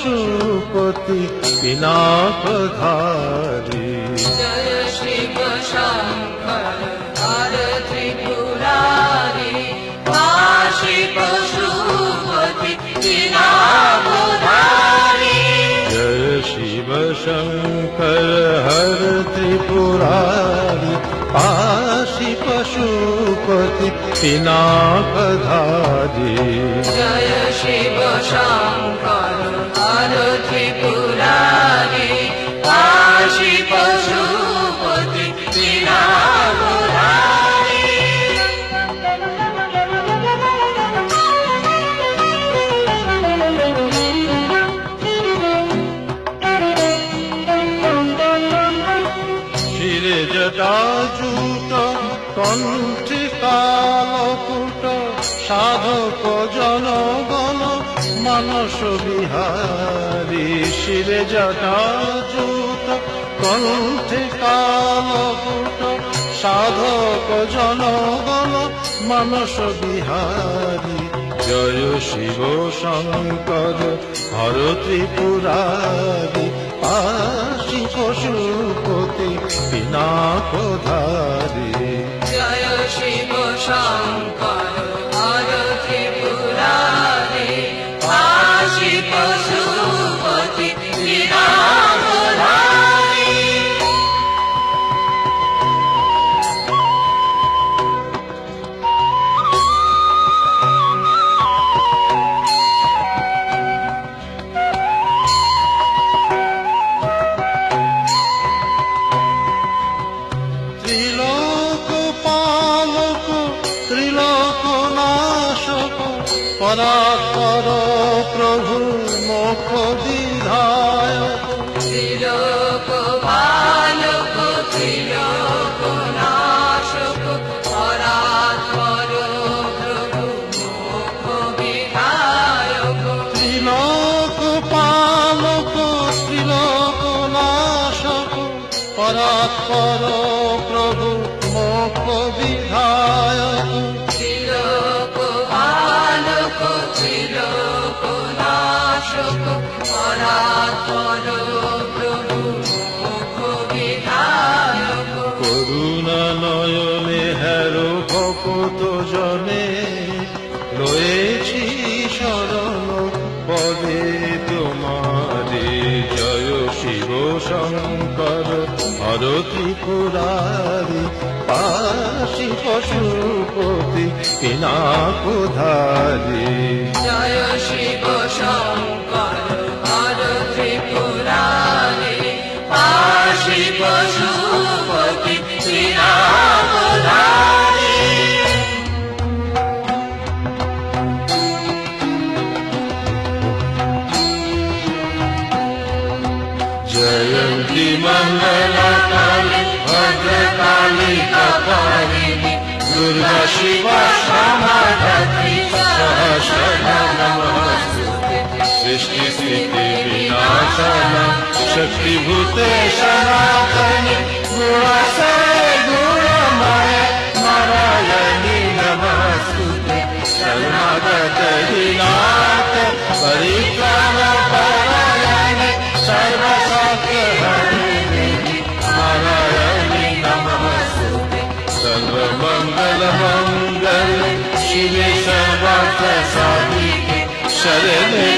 पशुपति पिनाकधारी। जय शिव शंकर हर त्रिपुरारी, काशी पशुपति पिनाकधारी। जय शिव शंकर हर त्रिपुरारी, काशी पशुपति पिनाकधारी। जय शिव शंकर हर त्रिपुरारी, काशी पशुपति पिनाकधारी। শিরে জটাজুট কণ্ঠে কালকুট, সাধক জনগণ মানস বিহারী। শিরে জটাজুট কণ্ঠে কালকুট, সাধক জনগণ মানস বিহারী। জয় শিব শঙ্কর হর ত্রিপুরারি, কাশী পশুপতি পিনাকধারী। जय शिव शंकर हर त्रिपुरारी, काशी पशुपति पिनाकधारी। ত্রিলোক পালক ত্রিলোক নাশক, পরাৎপর প্রভু মোক্ষ বিধায়ক। त्रिलोक पालक त्रिलोक नाशक, परात्पर प्रभु मोक्ष विधायक। ত্রিলোক পালক ত্রিলোক নাশক, পরাৎপর প্রভু মোক্ষ বিধায়ক। त्रिलोक पालक त्रिलोक नाशक, परात्पर प्रभु मोक्ष विधायक। করুণা নয়নে হেরো ভকত জনে, রয়েছি শরণ পদে তোমারে। জয় শিব শঙ্কর হর ত্রিপুরারি, কাশী পশুপতি পিনাকধারী। जय शिव शंकर हर त्रिपुरारी, काशी पशुपति पिनाकधारी। जयन्ती मंगलकाली भद्रकाली कपालिनी, दुर्गा शिवा क्षमा धत्री सहस्र नमस्तुते। सृष्टि स्थिति विनाशना शक्तिभूते सनातनी, गुणसे गुणमय नारायणी नमस्तुते। शरणागत दीनाथ परित्राण परायणे, सर्वशास्त्रहरिणी नारायणी नमस्तुते। सर्वमंगल मंगल शिवे सर्वार्थ साधिके, शरणे